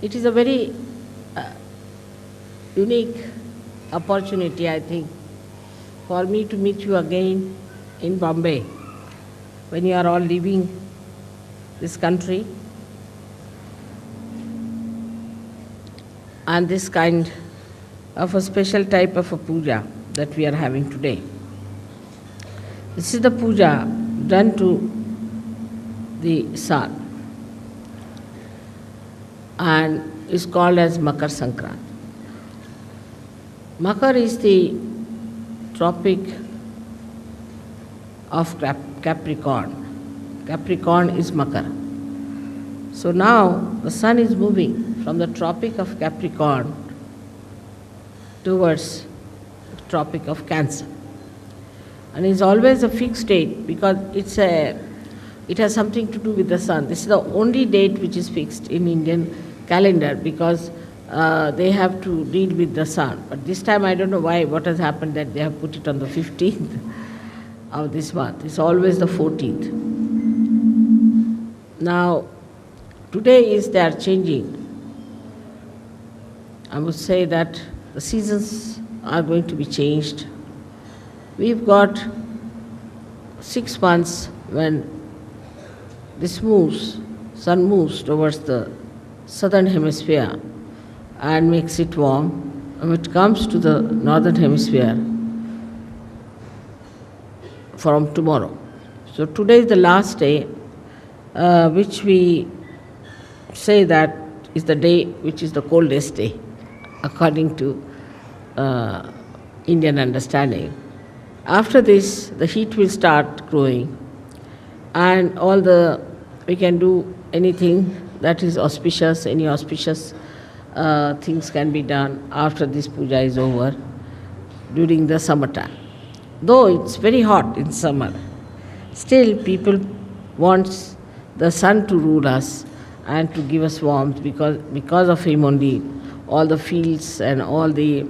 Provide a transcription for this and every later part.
It is a very uh, unique opportunity, I think, for me to meet you again in Bombay when you are all leaving this country, and this kind of a special type of a puja that we are having today. This is the puja done to the sun and is called as Makar Sankrant. Makar is the tropic of Capricorn. Capricorn is Makar. So now the sun is moving from the tropic of Capricorn towards the tropic of Cancer. And it's always a fixed date because it has something to do with the sun. This is the only date which is fixed in Indian calendar because they have to deal with the sun. But this time I don't know why, what has happened that they have put it on the 15th of this month. It's always the 14th. Now, today is they are changing. I would say that the seasons are going to be changed. We've got 6 months when this sun moves towards the southern hemisphere and makes it warm. And when it comes to the northern hemisphere from tomorrow. So today is the last day, which we say that is the day which is the coldest day, according to Indian understanding. After this, the heat will start growing, and we can do anything that is auspicious, any auspicious things can be done after this puja is over during the summertime. Though it's very hot in summer, still people want the sun to rule us and to give us warmth because of him only all the fields and all the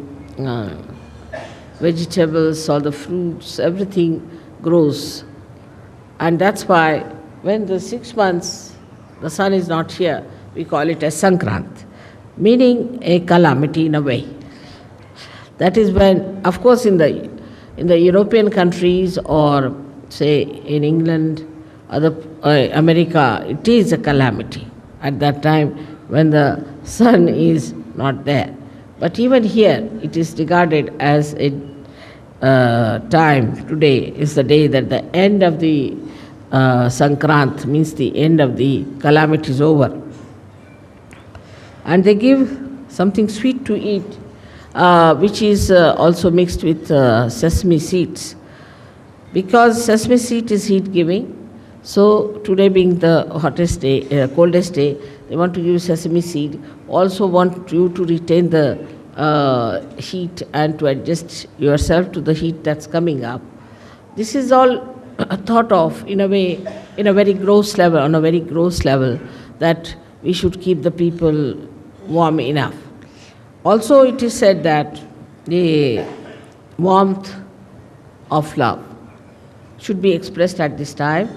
vegetables, all the fruits, everything grows. And that's why when the 6 months the sun is not here, we call it as Sankrant, meaning a calamity in a way. That is when, of course, in the European countries or say in England, America, it is a calamity at that time when the sun is not there. But even here, it is regarded as a time. Today is the day that the end of the Sankrant, means the end of the calamity is over. And they give something sweet to eat, which is also mixed with sesame seeds. Because sesame seed is heat giving, so today being the hottest day, coldest day, they want to give sesame seed. Also want you to retain the heat and to adjust yourself to the heat that's coming up. This is all thought of in a way, in a very gross level, on a very gross level, that we should keep the people warm enough. Also, it is said that the warmth of love should be expressed at this time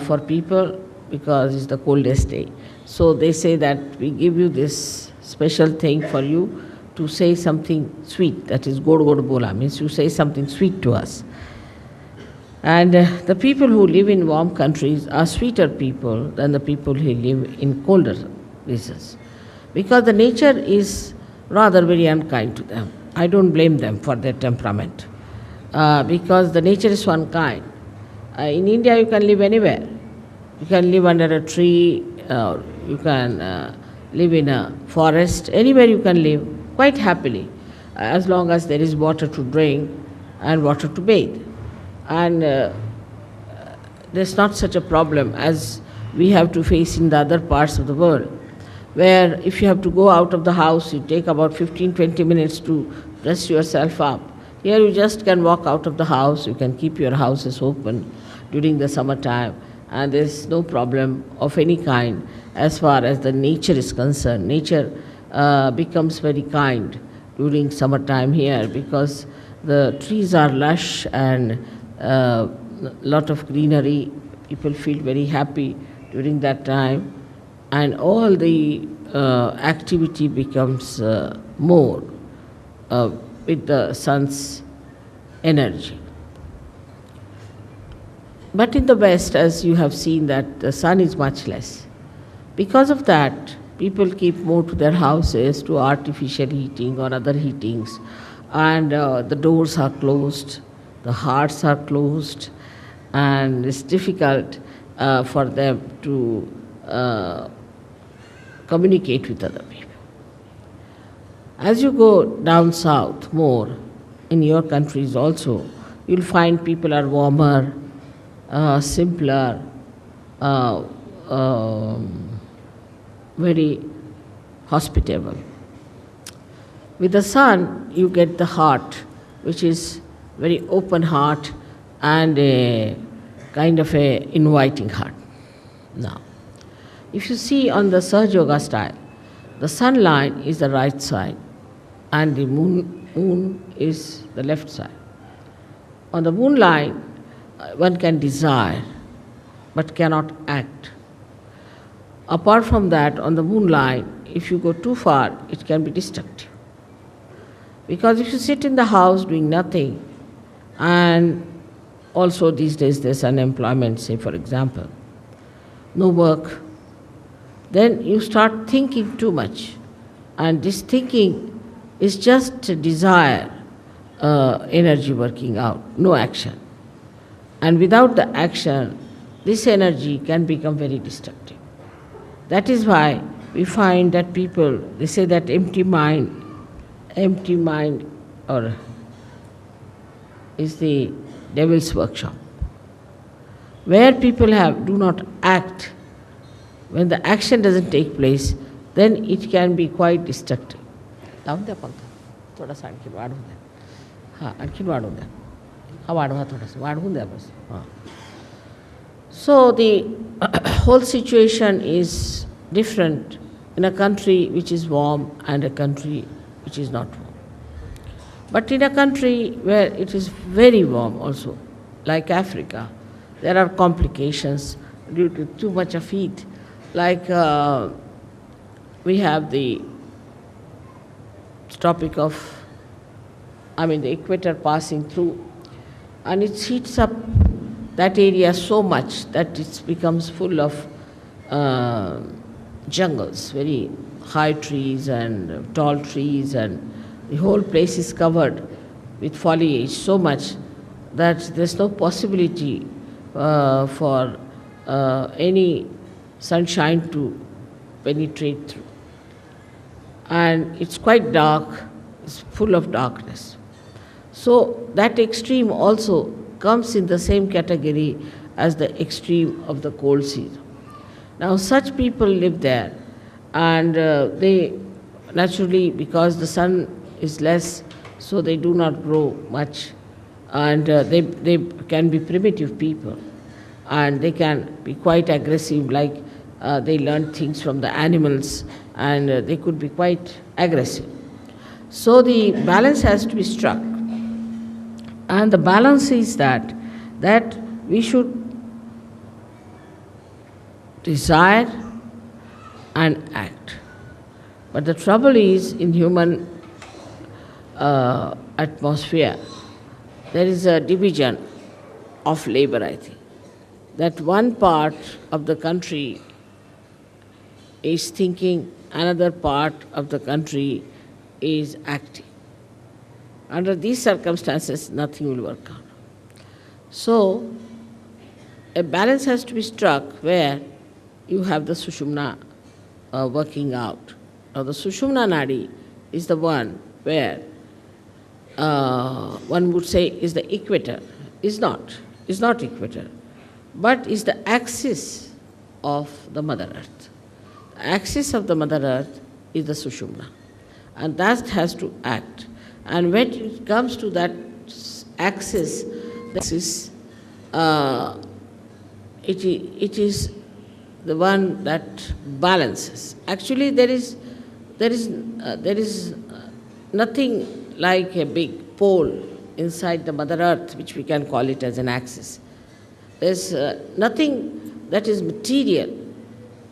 for people because it's the coldest day. So they say that we give you this special thing for you to say something sweet, that is god bola, means you say something sweet to us. And the people who live in warm countries are sweeter people than the people who live in colder places, because the nature is rather very unkind to them. I don't blame them for their temperament, because the nature is so unkind. In India, you can live anywhere. You can live under a tree, you can live in a forest, anywhere you can live quite happily, as long as there is water to drink and water to bathe. And there's not such a problem as we have to face in the other parts of the world, where if you have to go out of the house, you take about 15-20 minutes to dress yourself up. Here you just can walk out of the house, you can keep your houses open during the summertime, and there's no problem of any kind as far as the nature is concerned. Nature becomes very kind during summertime here because the trees are lush and lot of greenery. People feel very happy during that time. and all the activity becomes more with the sun's energy. But in the West, as you have seen, that the sun is much less. Because of that, people keep more to their houses, to artificial heating or other heatings, and the doors are closed, the hearts are closed, and it's difficult for them to communicate with other people. As you go down south more, in your countries also, you'll find people are warmer, simpler, uh, very hospitable. With the sun, you get the heart, which is very open heart and a kind of a inviting heart. Now, if you see on the Sahaja Yoga style, the sun line is the right side and the moon is the left side. On the moon line, one can desire but cannot act. Apart from that, on the moon line, if you go too far, it can be destructive. Because if you sit in the house doing nothing, and also these days there's unemployment, say for example, no work, then you start thinking too much. And this thinking is just a desire, energy working out, no action. And without the action, this energy can become very destructive. That is why we find that people, they say that empty mind or is the devil's workshop. Where people do not act, when the action doesn't take place, then it can be quite destructive. लावून द्या पंखा थोडासा आणखी वाढवून द्या हां आणखीन वाढवून द्या हा वाढवा थोडासा वाढवून द्या बस हां. So the whole situation is different in a country which is warm and a country which is not warm. But in a country where it is very warm also, like Africa, there are complications due to too much of heat. Like we have the topic of, the equator passing through, and it heats up that area so much that it becomes full of jungles, very high trees and tall trees, and the whole place is covered with foliage so much that there's no possibility for any sunshine to penetrate through. And it's quite dark, it's full of darkness. So that extreme also comes in the same category as the extreme of the cold season. Now such people live there, and they naturally, because the sun is less, so they do not grow much, and they can be primitive people, and they can be quite aggressive, like they learn things from the animals, and they could be quite aggressive. So the balance has to be struck. And the balance is that we should desire and act. But the trouble is, in human atmosphere, there is a division of labor, I think. That one part of the country is thinking, another part of the country is acting. Under these circumstances, nothing will work out. So, a balance has to be struck where you have the Sushumna working out. Now, the Sushumna Nadi is the one where one would say is the equator. Is not equator, but is the axis of the Mother Earth. The axis of the Mother Earth is the Sushumna, and that has to act. And when it comes to that axis, it is the one that balances. Actually, there is nothing like a big pole inside the Mother Earth, which we can call it as an axis. There's nothing that is material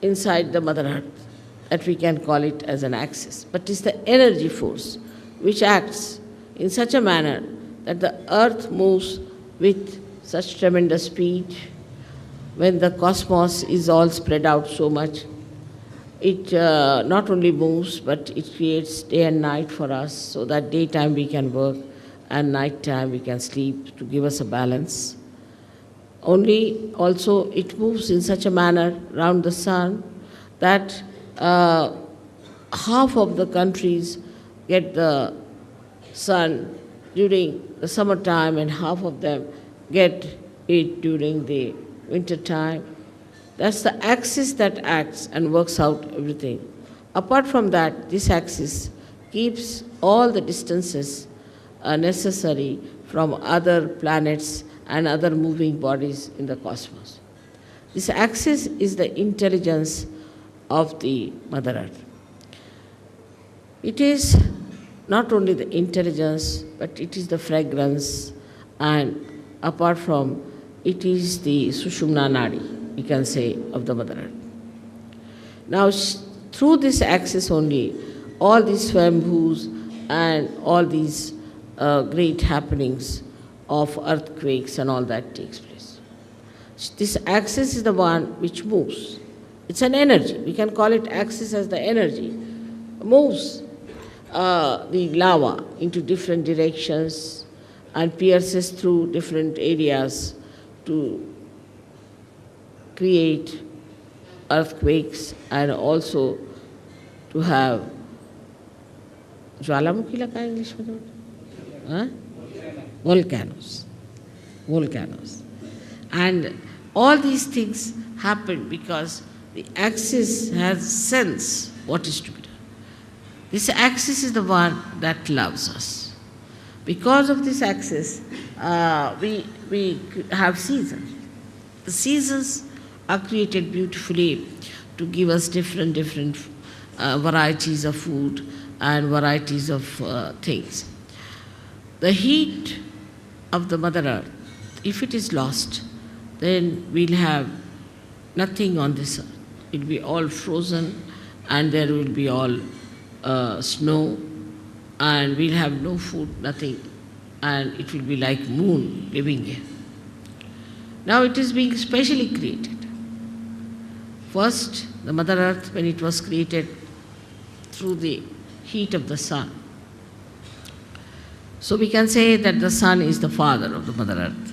inside the Mother Earth that we can call it as an axis, but it's the energy force which acts in such a manner that the Earth moves with such tremendous speed. When the cosmos is all spread out so much, it not only moves, but it creates day and night for us, so that daytime we can work and nighttime we can sleep to give us a balance. Only also it moves in such a manner around the sun that half of the countries get the sun during the summertime and half of them get it during the winter time. That's the axis that acts and works out everything. Apart from that, this axis keeps all the distances necessary from other planets and other moving bodies in the cosmos. This axis is the intelligence of the Mother Earth. It is not only the intelligence, but it is the fragrance, and apart from it is the Sushumna Nadi, we can say, of the Mother Earth. Now, through this axis only, all these swayambhus and all these great happenings of earthquakes and all that takes place. This axis is the one which moves. It's an energy. We can call it axis as the energy. Moves the lava into different directions and pierces through different areas to create earthquakes and also to have ज्वालामुखी लगा English में volcanoes. And all these things happen because the axis has sense what is to be done. This axis is the one that loves us. Because of this axis, we have seasons. The seasons are created beautifully to give us different varieties of food and varieties of things. The heat of the Mother Earth, if it is lost, then we'll have nothing on this earth. It will be all frozen and there will be all snow and we'll have no food, nothing, and it will be like moon living here. Now it is being specially created. First, the Mother Earth, when it was created through the heat of the sun. So we can say that the sun is the father of the Mother Earth.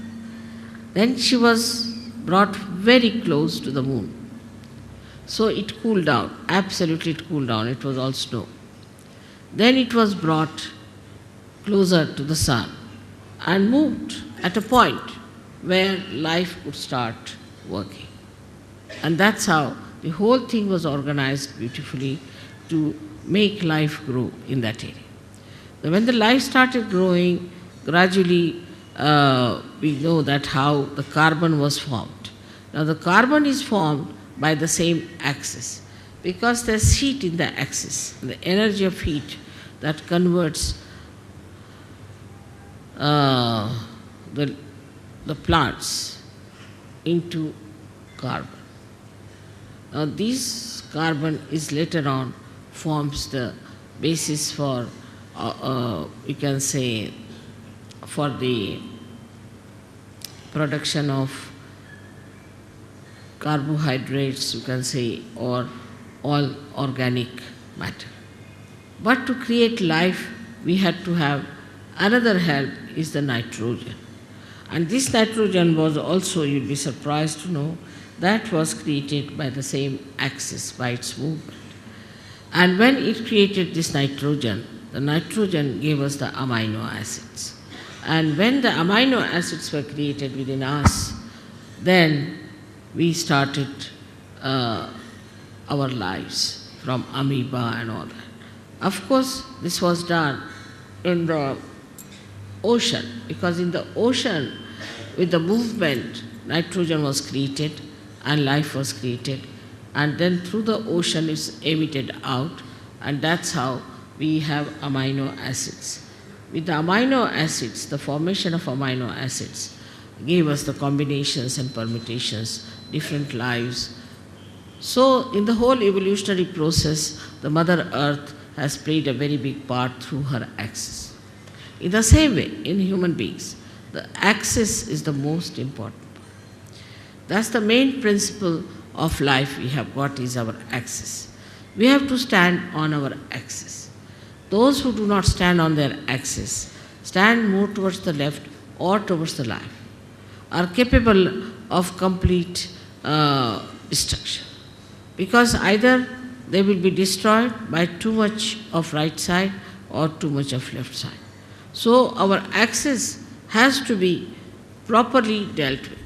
Then she was brought very close to the moon. So it cooled down, absolutely it cooled down, it was all snow. Then it was brought closer to the sun and moved at a point where life could start working. And that's how the whole thing was organized beautifully to make life grow in that area. When the life started growing, gradually we know that how the carbon was formed. Now the carbon is formed by the same axis because there's heat in the axis, the energy of heat that converts the plants into carbon. Now this carbon is later on forms the basis for, you can say, for the production of carbohydrates, you can say, or all organic matter. But to create life, we had to have another help, is the nitrogen. And this nitrogen was also, you'll be surprised to know, that was created by the same axis, by its movement. And when it created this nitrogen, the nitrogen gave us the amino acids. And when the amino acids were created within us, then we started our lives from amoeba and all that. Of course, this was done in the ocean, because in the ocean, with the movement, nitrogen was created and life was created. And then through the ocean it's emitted out, and that's how we have amino acids. With the amino acids, the formation of amino acids gave us the combinations and permutations, different lives So, in the whole evolutionary process, the Mother Earth has played a very big part through her axis. In the same way, in human beings, the axis is the most important. That's the main principle of life we have got is our axis. We have to stand on our axis. Those who do not stand on their axis, stand more towards the left or towards the right, are capable of complete destruction. Because either they will be destroyed by too much of right side or too much of left side. So our axis has to be properly dealt with.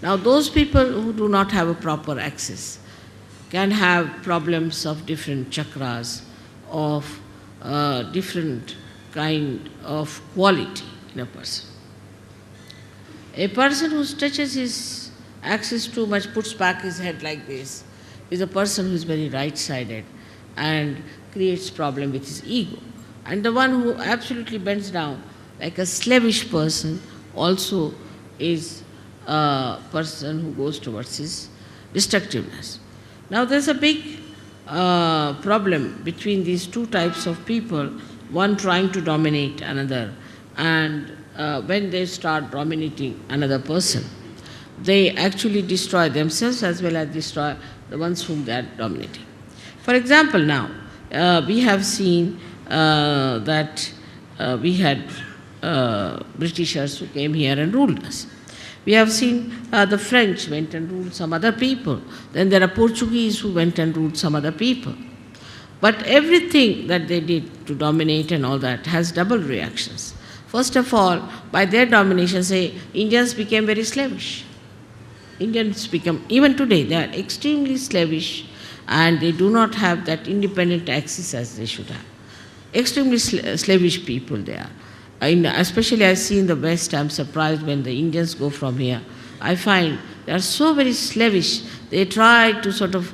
Now those people who do not have a proper axis can have problems of different chakras, of different kind of quality in a person. A person who stretches his axis too much, puts back his head like this, is a person who is very right-sided and creates problem with his ego. And the one who absolutely bends down, like a slavish person, also is a person who goes towards his destructiveness. Now there's a big problem between these two types of people, one trying to dominate another, and when they start dominating another person, they actually destroy themselves as well as destroy the ones whom they are dominating. For example, now, we have seen that we had Britishers who came here and ruled us. We have seen the French went and ruled some other people. Then there are Portuguese who went and ruled some other people. But everything that they did to dominate and all that has double reactions. First of all, by their domination, say, Indians became very slavish. Indians become, even today, they are extremely slavish and they do not have that independent axis as they should have. Extremely slavish people they are. Especially I see in the West, I'm surprised when the Indians go from here. I find they are so very slavish. They try to sort of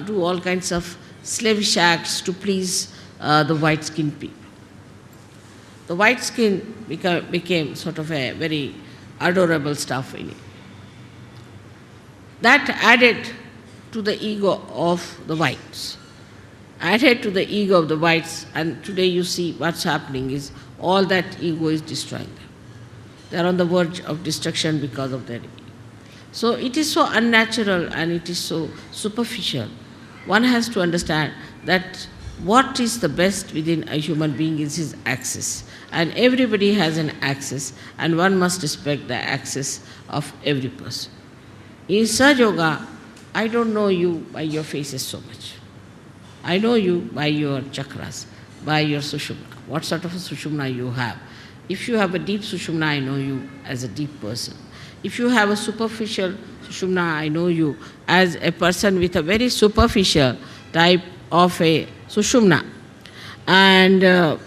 do all kinds of slavish acts to please the white-skinned people. The white skin became sort of a very adorable stuff in it. That added to the ego of the whites. Added to the ego of the whites, and today you see what's happening is all that ego is destroying them. They are on the verge of destruction because of their ego. So it is so unnatural and it is so superficial. One has to understand that what is the best within a human being is his axis. And everybody has an axis, and one must respect the axis of every person. In Sahaja Yoga, I don't know you by your faces so much. I know you by your chakras, by your sushumna, what sort of a sushumna you have. If you have a deep sushumna, I know you as a deep person. If you have a superficial sushumna, I know you as a person with a very superficial type of a sushumna. And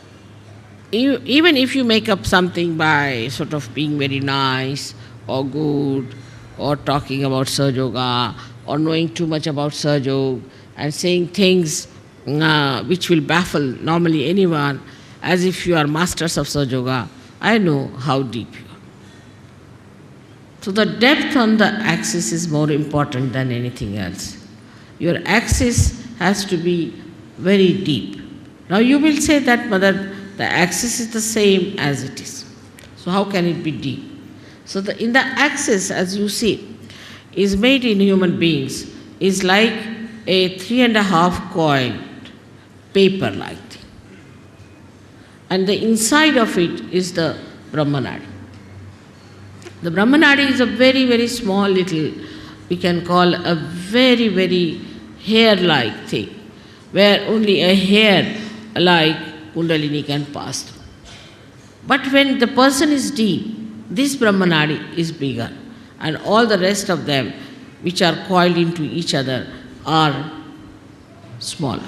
even if you make up something by sort of being very nice or good or talking about Sahaja Yoga or knowing too much about Sahaja Yoga and saying things which will baffle normally anyone as if you are masters of Sahaja Yoga, I know how deep you are. So the depth on the axis is more important than anything else. Your axis has to be very deep. Now you will say that, Mother, the axis is the same as it is. So how can it be deep? So in the axis, as you see, is made in human beings, is like a 3.5 coiled paper-like thing. And the inside of it is the Brahmanadi. The Brahmanadi is a very, very small little, we can call a very, very hair-like thing, where only a hair-like Kundalini can pass through. But when the person is deep, this Brahmanadi is bigger, and all the rest of them, which are coiled into each other, are smaller.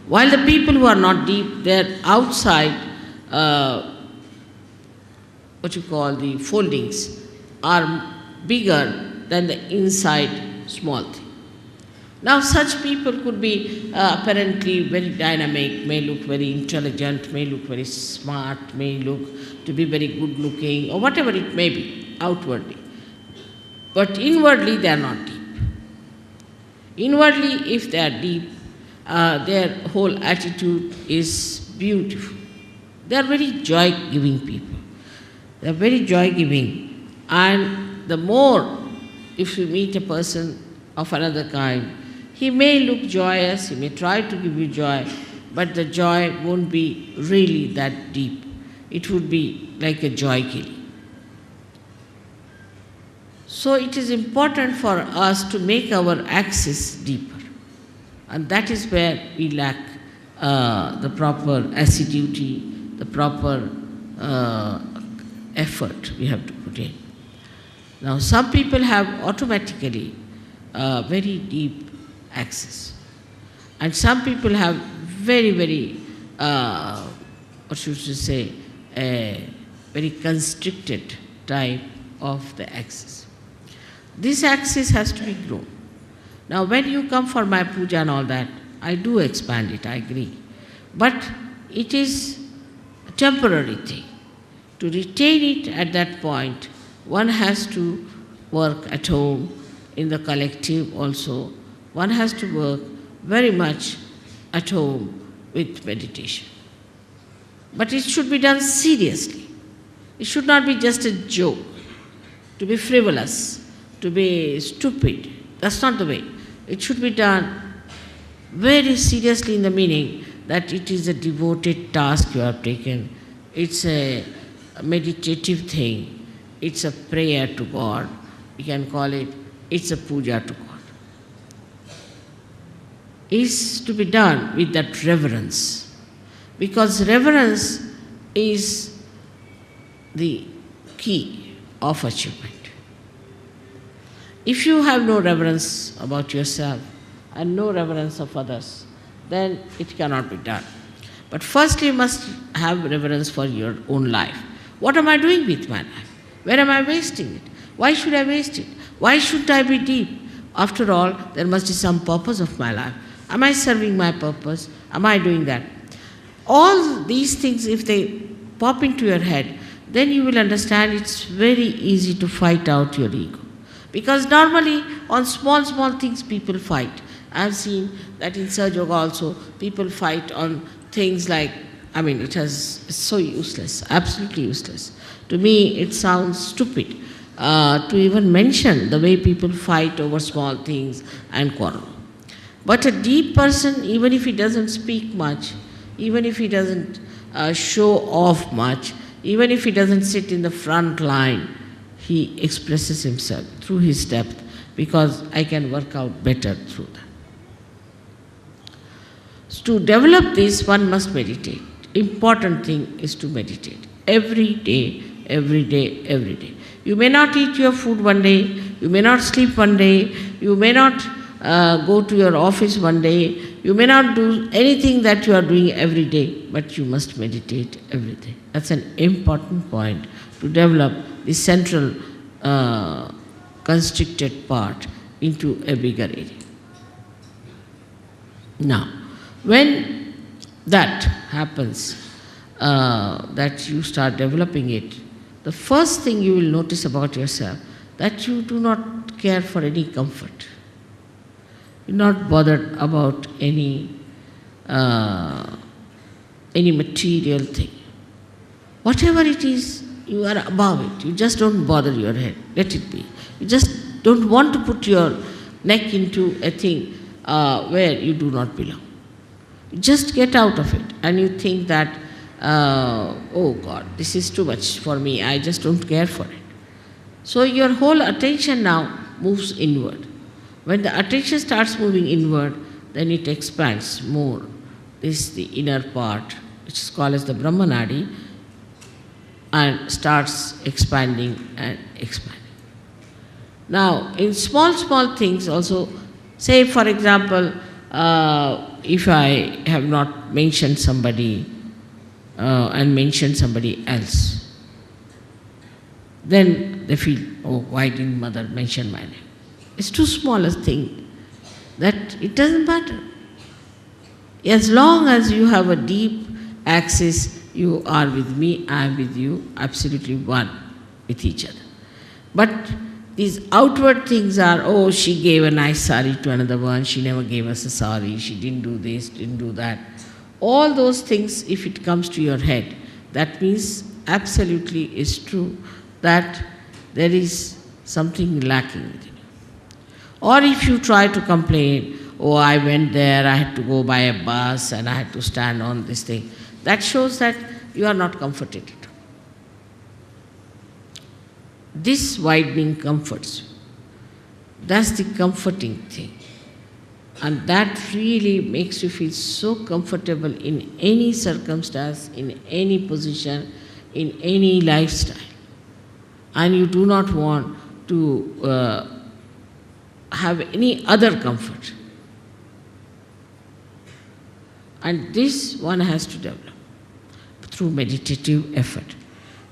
While the people who are not deep, their outside, what you call the foldings, are bigger than the inside small thing. Now such people could be apparently very dynamic, may look very intelligent, may look very smart, may look to be very good looking, or whatever it may be, outwardly. But inwardly they are not deep. Inwardly, if they are deep, their whole attitude is beautiful. They are very joy-giving people. They are very joy-giving. And the more, if you meet a person of another kind, he may look joyous, he may try to give you joy, but the joy won't be really that deep. It would be like a joy killing. So it is important for us to make our axis deeper. And that is where we lack the proper assiduity, the proper effort we have to put in. Now, some people have automatically very deep axis, and some people have very, very, what should you say, a very constricted type of the axis. This axis has to be grown. Now, when you come for my puja and all that, I do expand it, I agree. But it is a temporary thing. To retain it at that point, one has to work at home, in the collective also. One has to work very much at home with meditation. But it should be done seriously. It should not be just a joke, to be frivolous, to be stupid. That's not the way. It should be done very seriously, in the meaning that it is a devoted task you have taken. It's a meditative thing. It's a prayer to God. You can call it, it's a puja to God. It's to be done with that reverence. Because reverence is the key of achievement. If you have no reverence about yourself and no reverence of others, then it cannot be done. But first you must have reverence for your own life. What am I doing with my life? Where am I wasting it? Why should I waste it? Why should I be deep? After all, there must be some purpose of my life. Am I serving my purpose? Am I doing that? All these things, if they pop into your head, then you will understand it's very easy to fight out your ego. Because normally on small things people fight. I have seen that in Sahaja Yoga also, people fight on things like, it's so useless, absolutely useless. To me, it sounds stupid to even mention the way people fight over small things and quarrel. But a deep person, even if he doesn't speak much, even if he doesn't show off much, even if he doesn't sit in the front line, he expresses himself through his depth, because I can work out better through that. So to develop this, one must meditate. Important thing is to meditate. Every day, every day, every day. You may not eat your food one day, you may not sleep one day, you may not go to your office one day, you may not do anything that you are doing every day, but you must meditate every day. That's an important point to develop the central constricted part into a bigger area. Now, when that happens, that you start developing it, the first thing you will notice about yourself, that you do not care for any comfort. You're not bothered about any material thing. Whatever it is, you are above it. You just don't bother your head. Let it be. You just don't want to put your neck into a thing where you do not belong. You just get out of it and you think that, oh God, this is too much for me. I just don't care for it. So your whole attention now moves inward. When the attention starts moving inward, then it expands more. This is the inner part, which is called as the Brahmanadi, and starts expanding and expanding. Now, in small things also, say for example, if I have not mentioned somebody and mentioned somebody else, then they feel, oh, why didn't mother mention my name? It's too small a thing that it doesn't matter. As long as you have a deep axis, you are with me, I am with you, absolutely one with each other. But These outward things are, oh, she gave a nice sari to another one, she never gave us a sari, she didn't do this, didn't do that. All those things, if it comes to your head, that means absolutely is true that there is something lacking within you. Or if you try to complain, oh, I went there, I had to go by a bus and I had to stand on this thing, that shows that you are not comforted. This widening comforts you. That's the comforting thing. And that really makes you feel so comfortable in any circumstance, in any position, in any lifestyle. And you do not want to have any other comfort. And this one has to develop through meditative effort.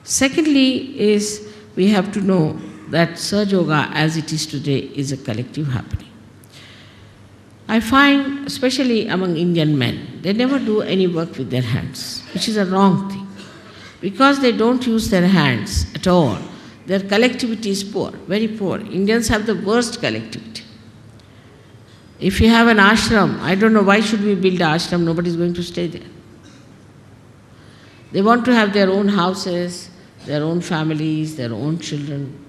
Secondly is, we have to know that Sahaja Yoga as it is today is a collective happening. I find, especially among Indian men, they never do any work with their hands, which is a wrong thing. Because they don't use their hands at all, their collectivity is poor, very poor. Indians have the worst collectivity. If you have an ashram, I don't know why should we build an ashram, nobody is going to stay there. They want to have their own houses, their own families, their own children.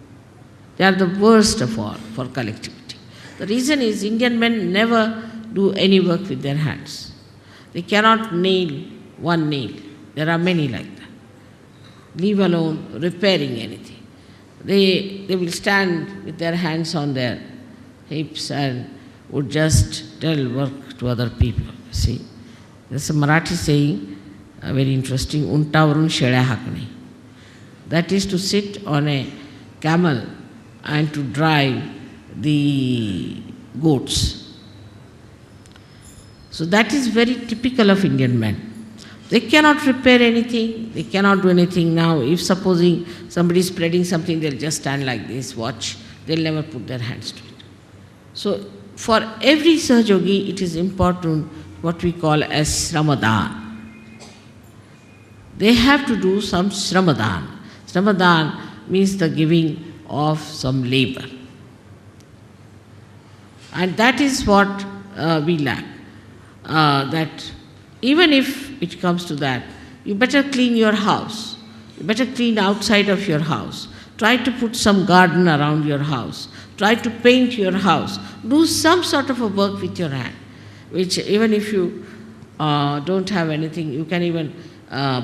They are the worst of all for collectivity. The reason is Indian men never do any work with their hands. They cannot nail one nail. There are many like that. Leave alone repairing anything. They will stand with their hands on their hips and would just tell work to other people. See, there's a Marathi saying, very interesting, untavarun sheळ्या हाकणे. That is to sit on a camel and to drive the goats. So that is very typical of Indian men. They cannot repair anything, they cannot do anything now. If supposing somebody is spreading something, they'll just stand like this, watch. They'll never put their hands to it. So for every Sahaja Yogi, it is important what we call as Sramadan. They have to do some Sramadan. Sramadan means the giving of some labor. And that is what we lack. That even if it comes to that, you better clean your house. You better clean outside of your house. Try to put some garden around your house. Try to paint your house. Do some sort of a work with your hand, which even if you don't have anything, you can even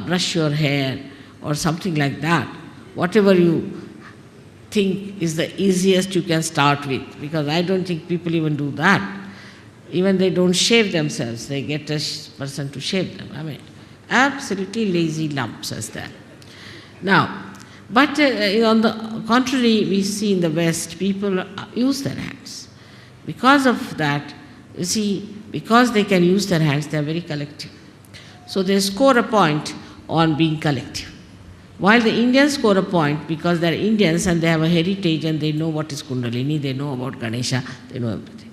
brush your hair or something like that. Whatever you think is the easiest you can start with, because I don't think people even do that. Even they don't shave themselves, they get a person to shave them. I mean, absolutely lazy lumps as that. Now, but on the contrary, we see in the West, people use their hands. Because of that, you see, because they can use their hands, they are very collective. So they score a point on being collective. While the Indians score a point because they are Indians and they have a heritage and they know what is Kundalini, they know about Ganesha, they know everything.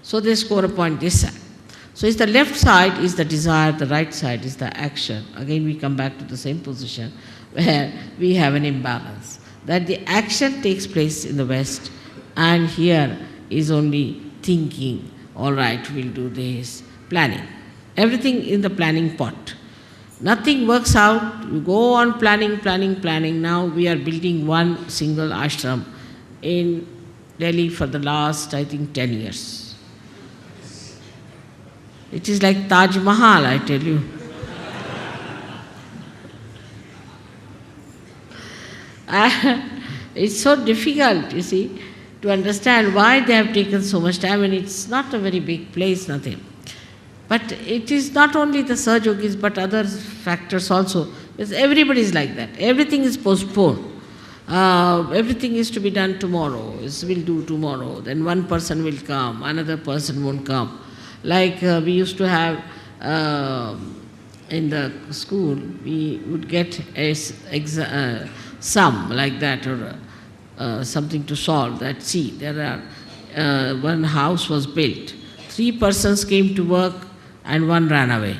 So they score a point this side. So it's the left side is the desire, the right side is the action. Again we come back to the same position where we have an imbalance. That the action takes place in the West and here is only thinking, all right, we'll do this, planning. Everything in the planning pot. Nothing works out, you go on planning, planning, planning. Now we are building one single ashram in Delhi for the last, I think, 10 years. It is like Taj Mahal, I tell you. It's so difficult, you see, to understand why they have taken so much time, and it's not a very big place, nothing. But it is not only the Sahaja Yogis, but other factors also. Because everybody is like that. Everything is postponed. Everything is to be done tomorrow. We'll do tomorrow. Then one person will come, another person won't come. Like we used to have in the school, we would get a sum like that or something to solve. That see, there are one house was built. 3 persons came to work and 1 ran away.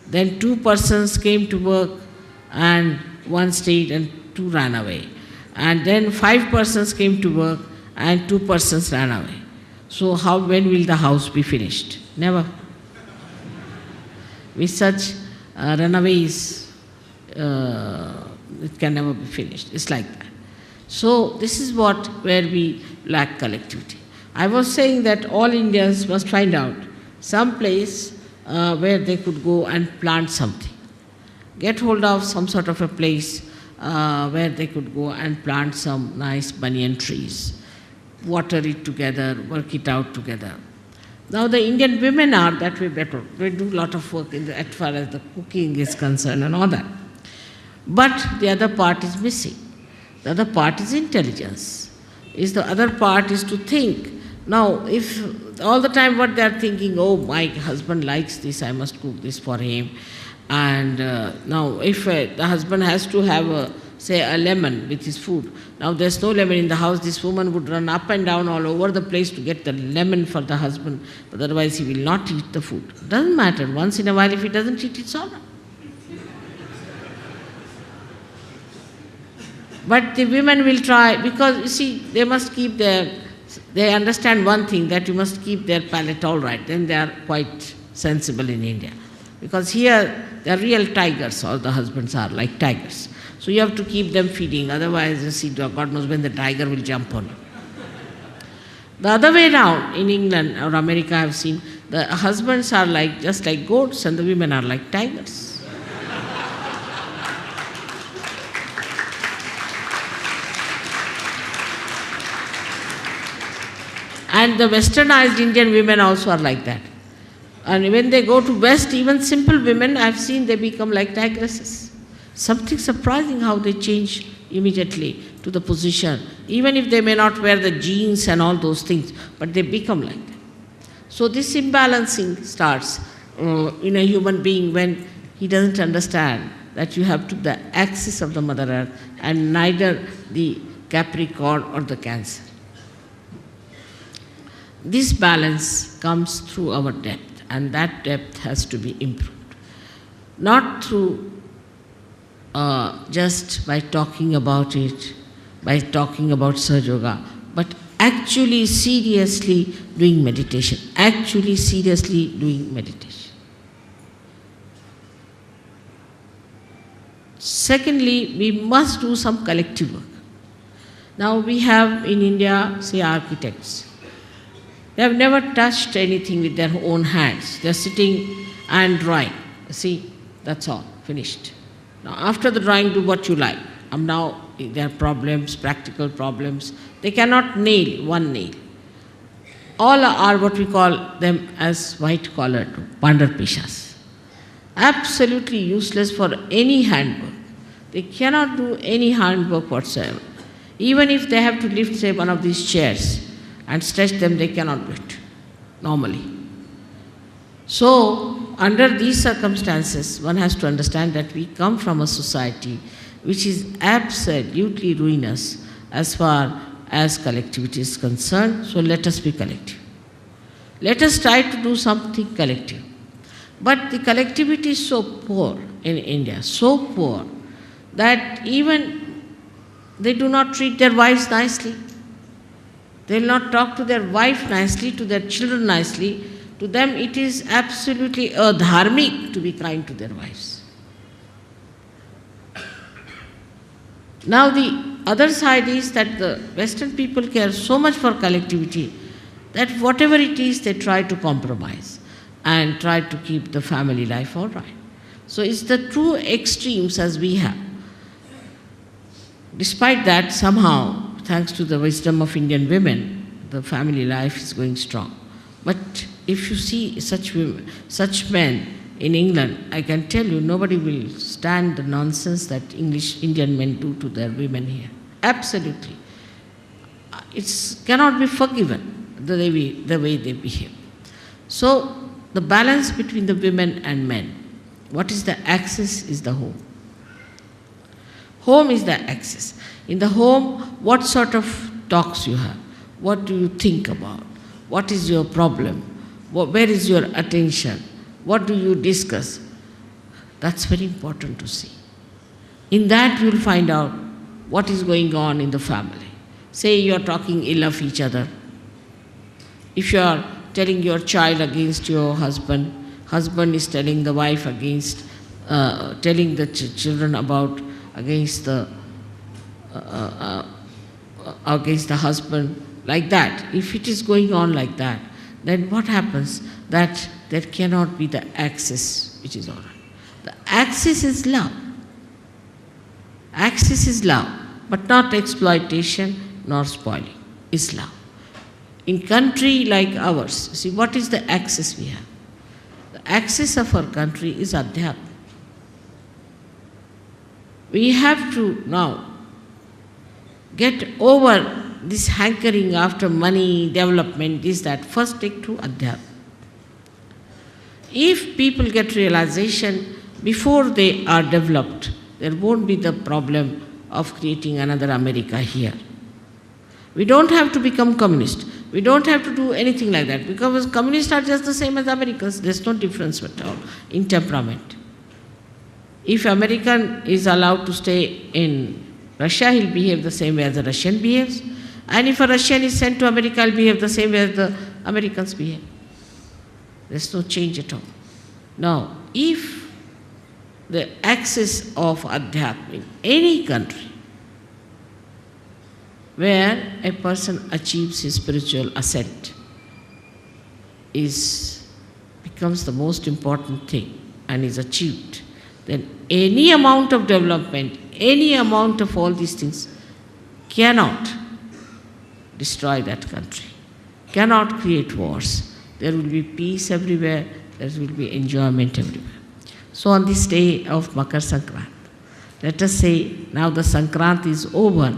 Then 2 persons came to work and 1 stayed and 2 ran away. and then 5 persons came to work and 2 persons ran away. So when will the house be finished? Never. With such runaways, it can never be finished. It's like that. So this is where we lack collectivity. I was saying that all Indians must find out some place where they could go and plant something. Get hold of some sort of a place where they could go and plant some nice banyan trees, water it together, work it out together. Now the Indian women are that way better. They do a lot of work as far as the cooking is concerned and all that. But the other part is missing. The other part is intelligence. The other part is to think. Now, if all the time what they are thinking, oh, my husband likes this, I must cook this for him. And now, if the husband has to have, say, a lemon with his food. Now, there's no lemon in the house. This woman would run up and down all over the place to get the lemon for the husband. But otherwise, he will not eat the food. Doesn't matter. Once in a while, if he doesn't eat, it's all right. But the women will try, because you see, they must keep they understand one thing, that you must keep their palate all right. Then they are quite sensible in India. Because here, they are real tigers, all the husbands are like tigers. So you have to keep them feeding, otherwise, you see, God knows when the tiger will jump on you. The other way around, in England or America, I have seen, the husbands are just like goats and the women are like tigers. And the westernized Indian women also are like that. And when they go to West, even simple women, I've seen they become like tigresses. Something surprising how they change immediately to the position, even if they may not wear the jeans and all those things, but they become like that. So this imbalancing starts in a human being when he doesn't understand that you have to the axis of the Mother Earth and neither the Capricorn or the Cancer. This balance comes through our depth, and that depth has to be improved. Not through just by talking about it, by talking about Sahaja Yoga, but actually seriously doing meditation. Actually seriously doing meditation. Secondly, we must do some collective work. Now we have in India, say, architects. They have never touched anything with their own hands. They are sitting and drawing. See, that's all, finished. Now, after the drawing, do what you like. Now, there are problems, practical problems. They cannot nail one nail. All are what we call them as white-collared, pandar-pishas. Absolutely useless for any handwork. They cannot do any handwork whatsoever. Even if they have to lift, say, one of these chairs and stretch them, they cannot do it, normally. So, under these circumstances, one has to understand that we come from a society which is absolutely ruinous as far as collectivity is concerned. So let us be collective. Let us try to do something collective. But the collectivity is so poor in India, so poor, that even they do not treat their wives nicely. They will not talk to their wife nicely, to their children nicely. To them it is absolutely adharmic to be kind to their wives. Now the other side is that the Western people care so much for collectivity that whatever it is they try to compromise and try to keep the family life all right. So it's the true extremes as we have. Despite that, somehow, thanks to the wisdom of Indian women, the family life is going strong. But if you see such men in England, I can tell you, nobody will stand the nonsense that Indian men do to their women here. Absolutely. It cannot be forgiven, the way they behave. So, the balance between the women and men, what is the axis is the home. Home is the axis. In the home, what sort of talks you have? What do you think about? What is your problem? Where is your attention? What do you discuss? That's very important to see. In that you will find out what is going on in the family. Say you are talking ill of each other. If you are telling your child against your husband, husband is telling the wife against, telling the children about against the husband, like that. If it is going on like that, then what happens? That there cannot be the axis which is all right. The axis is love. Axis is love, but not exploitation nor spoiling. Is love. In country like ours, see what is the axis we have? The axis of our country is Adhyatma. We have to now get over this hankering after money, development, this, that. First take to Adhyatma. If people get realization before they are developed, there won't be the problem of creating another America here. We don't have to become communist. We don't have to do anything like that, because communists are just the same as Americans. There's no difference at all in temperament. If American is allowed to stay in Russia, he'll behave the same way as the Russian behaves. And if a Russian is sent to America, he'll behave the same way as the Americans behave. There's no change at all. Now, if the axis of Adhyatma in any country where a person achieves his spiritual ascent becomes the most important thing and is achieved, then any amount of development, any amount of all these things cannot destroy that country, cannot create wars. There will be peace everywhere, there will be enjoyment everywhere. So on this day of Makar Sankranti, let us say now the Sankranti is over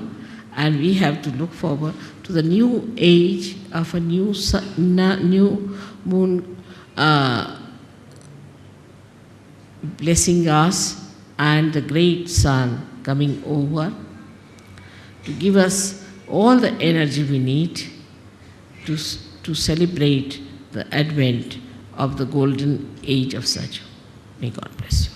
and we have to look forward to the new age of a new moon blessing us and the great sun coming over to give us all the energy we need to celebrate the advent of the golden age of Sahaja. May God bless you.